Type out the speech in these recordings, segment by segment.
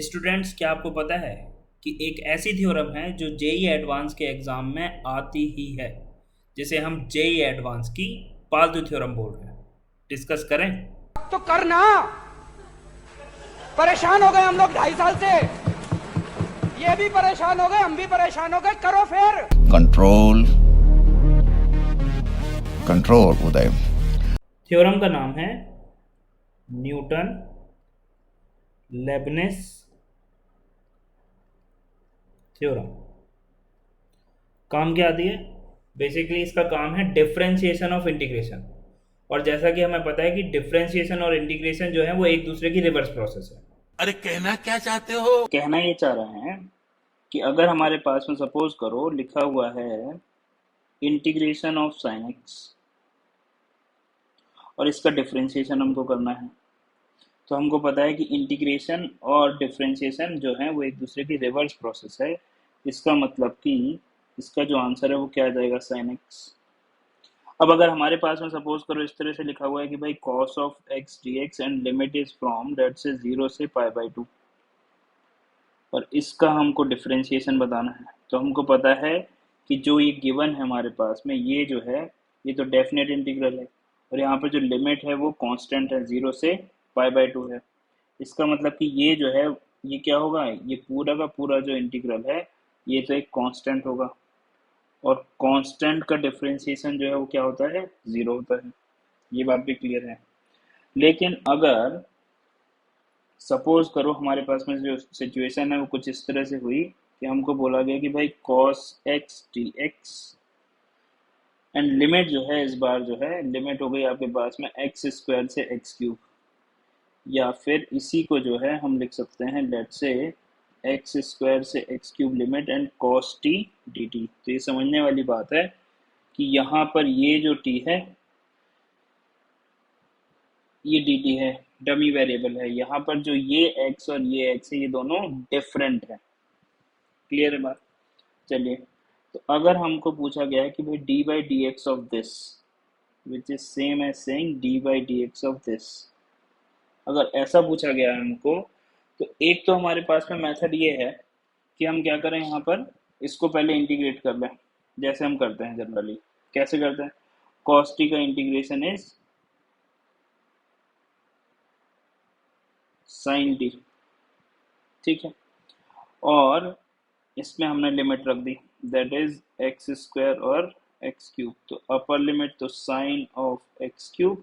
Students, क्या आपको पता है कि एक ऐसी थ्योरम है जो जेई एडवांस के एग्जाम में आती ही है, जिसे हम जेई एडवांस की पालतू थ्योरम बोल रहे हैं। डिस्कस करें। तो करना। परेशान हो गए हम लोग 2.5 साल से। ये भी परेशान हो गए, हम भी परेशान हो गए। करो फिर। कंट्रोल कंट्रोल उदय। थ्योरम का नाम है न्यूटन लेबनिज थ्योरम। काम क्या आती है? बेसिकली इसका काम है डिफरेंशिएशन ऑफ इंटीग्रेशन। और जैसा कि हमें पता है कि डिफरेंशिएशन और इंटीग्रेशन जो है वो एक दूसरे की रिवर्स प्रोसेस है। अरे कहना क्या चाहते हो? कहना ये चाह रहे हैं कि अगर हमारे पास में सपोज करो लिखा हुआ है इंटीग्रेशन ऑफ साइन एक्स और इसका डिफरेंशिएशन हमको करना है, तो हमको पता है कि इंटीग्रेशन और डिफरेंशिएशन जो है वो एक दूसरे की रिवर्स प्रोसेस है। इसका मतलब कि इसका जो आंसर है वो क्या आ जाएगा? Sine x. अब अगर हमारे पास में सपोज करो इस तरह से लिखा हुआ है कि भाई cos of x d x and limit is from date से 0 से π/2, और इसका हमको डिफरेंशिएशन बताना है, तो हमको पता है कि जो ये गिवन है हमारे पास में ये जो है ये तो डेफिनेट इंटीग्रल है, और यहाँ पर जो लिमिट है वो कांस्टेंट है, 0 से π/2 है। इसका मतलब कि ये जो है ये क्या होगा? ये पूरा का पूरा जो इंटीग्रल है ये तो एक कांस्टेंट होगा, और कांस्टेंट का डिफरेंशिएशन जो है वो क्या होता है? 0 होता है। ये बात भी क्लियर है। लेकिन अगर सपोज करो हमारे पास में जो सिचुएशन है वो कुछ इस तरह से हुई कि हमको बोला गया कि भाई cos x dx and limit जो है इस बार जो है लिमिट हो गई आपके पास में x² से x³, या फिर इसी को जो है हम लिख सकते हैं लेट से x² से x³ limit and cos t dt। तो ये समझने वाली बात है कि यहाँ पर ये जो t है ये dt है, डमी वेरिएबल है। यहाँ पर जो ये x और ये x है ये दोनों डिफरेंट है। क्लियर है बात? चलिए, तो अगर हमको पूछा गया है कि भाई d by d x of this which is same as saying d by d x of this, अगर ऐसा पूछा गया है हमको, तो एक तो हमारे पास में मेथड ये है कि हम क्या करें, यहाँ पर इसको पहले इंटीग्रेट कर लें जैसे हम करते हैं जनरली। कैसे करते हैं? cos t का इंटीग्रेशन इज sin t, ठीक है, और इसमें हमने लिमिट रख दी दैट इज x² और x³। तो अपर लिमिट तो sine of x³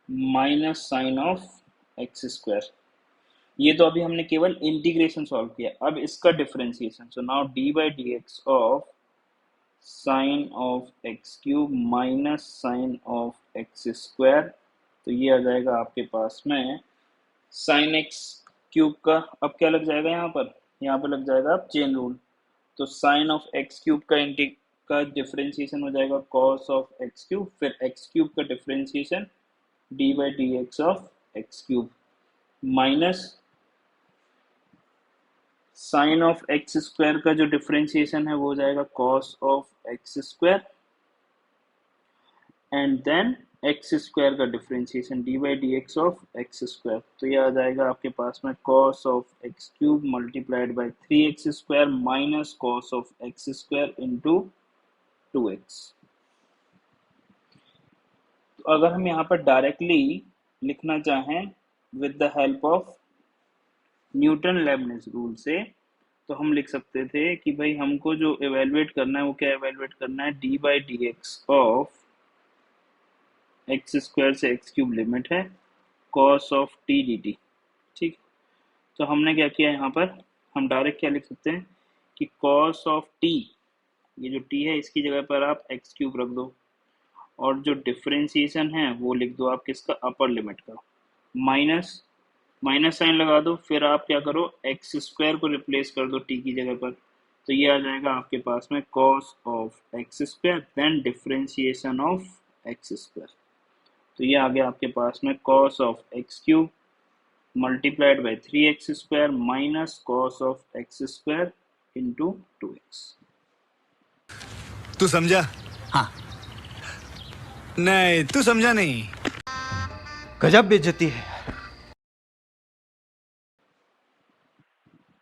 minus sine of x²। ये तो अभी हमने केवल इंटीग्रेशन सॉल्व किया। अब इसका differentiation, so now d by d x of sine of x³ minus sine of x², तो ये आ जाएगा आपके पास में साइन x³ का। अब क्या लग जाएगा यहाँ पर लग जाएगा अब चेन रूल। तो साइन ऑफ x³ का डिफरेंशिएशन हो जाएगा cos ऑफ x³, फिर x³ का differentiation d by d x of x³ minus sine of x² का जो डिफरेंशिएशन है वो हो जाएगा cos of x² and then x² का differentiation d by d x of x²। तो ये आ जाएगा आपके पास में cos of x³ multiplied by 3x² minus cos of x² into 2x। तो अगर हम यहाँ पर डायरेक्टली लिखना चाहें with the help of Newton Lebanese rule से, तो हम लिख सकते थे कि भाई हमको जो एवेलुएट करना है वो क्या एवेलुएट करना है? D by d x of x² से x³ लिमिट है cos ऑफ t dt। ठीक, तो हमने क्या किया यहाँ पर, हम डायरेक्ट क्या लिख सकते हैं कि cos ऑफ t, ये जो t है इसकी जगह पर आप x³ रख दो, और जो डिफरेंशिएशन है वो लिख दो आप किसका? अपर लिमिट का। माइनस माइनस साइन लगा दो, फिर आप क्या करो x² को रिप्लेस कर दो t की जगह पर, तो ये आ जाएगा आपके पास में cos of x² then differentiation of x²। तो ये आ गया आपके पास में cos of x³ multiplied by 3x² minus cos of x² into 2x। तू समझा? हाँ। नहीं, तू समझा नहीं। गजब बेइज्जती है।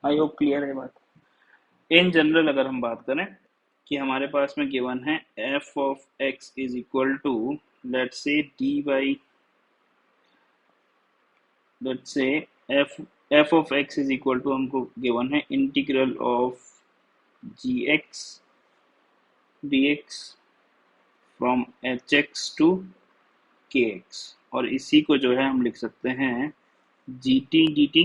आई होप क्लियर है बात। इन जनरल अगर हम बात करें कि हमारे पास में गिवन है f of x is equal to let's say d by let's say f of x is equal to हमको गिवन है integral of g x d x from h x to k x, और इसी को जो है हम लिख सकते हैं g t d t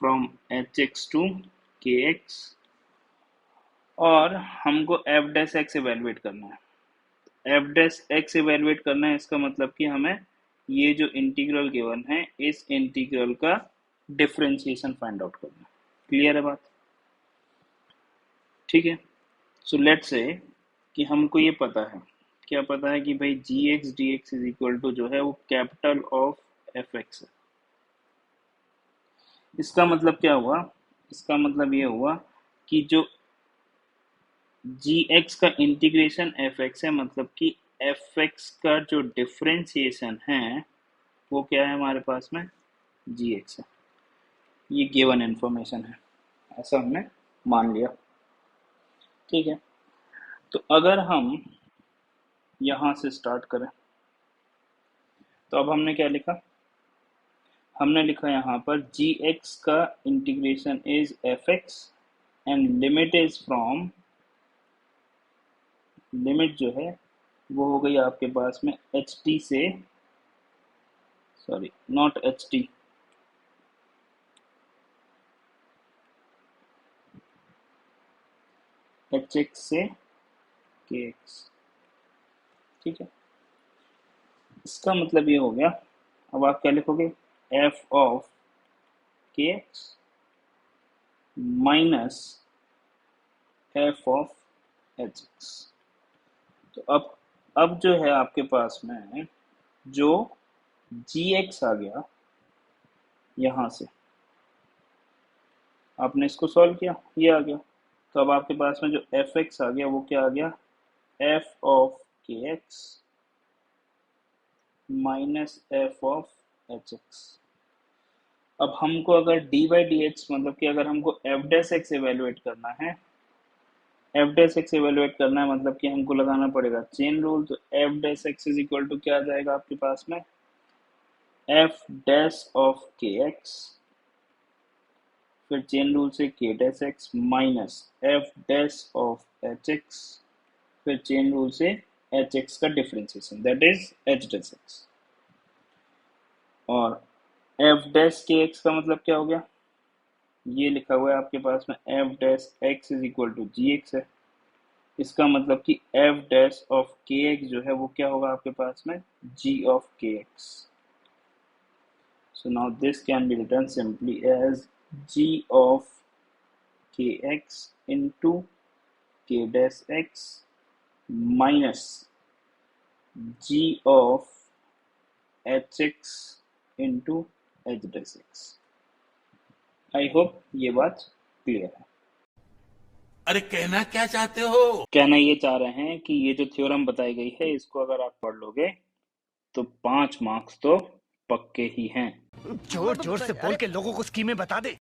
from h x to k x, और हमको एफ डैश एक्स इवेलुएट करना है। एफ डैश एक्स इवेलुएट करना है, इसका मतलब कि हमें ये जो इंटीग्रल गिवन है इस इंटीग्रल का डिफरेंशिएशन फाइंड आउट करना है। क्लियर है बात? ठीक है। सो लेट्स से कि हमको ये पता है, क्या पता है कि भाई जी x d x is equal to जो है वो कैपिटल ऑफ एफ एक्स है। इसका मतलब क्या हुआ? इसका मतलब ये हुआ कि जो जी एक्स का इंटीग्रेशन एफ एक्स है, मतलब कि एफ एक्स का जो डिफरेंशिएशन है वो क्या है हमारे पास में? जी एक्स है। ये गिवन इन्फॉर्मेशन है, ऐसा हमने मान लिया। ठीक है। तो अगर हम यहाँ से स्टार्ट करें तो अब हमने क्या लिखा? हमने लिखा यहाँ पर जी एक्स का integration is F x and limit is from, limit जो है वो हो गई आपके पास में एच टी से, sorry not H T, H x से के एक्स। ठीक है। इसका मतलब ये हो गया, अब आप क्या लिखोगे? F of k x minus F of h x. तो अब जो है आपके पास में जो जी एक्स आ गया यहाँ से, आपने इसको सॉल्व किया, ये आ गया। तो अब आपके पास में जो एफ एक्स आ गया वो क्या आ गया? F of k x minus F of h x. अब हमको अगर डी बाई डी एक्स, मतलब कि अगर हमको एफ डैश एक्स एवेलुएट करना है, एफ डैश एक्स एवेलुएट करना है मतलब कि हमको लगाना पड़ेगा चेन रूल। तो f dash x is equal to क्या आ जाएगा आपके पास में? F dash of k x, फिर चेन रूल से k dash x minus f dash of h x, फिर चेन रूल से एच एक्स का differentiation that is h dash x. और एफ डैश के एक्स का मतलब क्या हो गया? ये लिखा हुआ है आपके पास में f dash x is equal to g x है। इसका मतलब कि f dash of k x जो है वो क्या होगा आपके पास में? G of k x. So now this can be written simply as g of k x into k dash x minus g of h x into h dash x. I hope ये बात clear है। अरे कहना क्या चाहते हो? कहना ये चाह रहे हैं कि ये जो थ्योरम बताई गई है इसको अगर आप पढ़ लोगे तो 5 मार्क्स तो पक्के ही हैं। जोर जोर से बोल के लोगों को स्कीमें बता दे।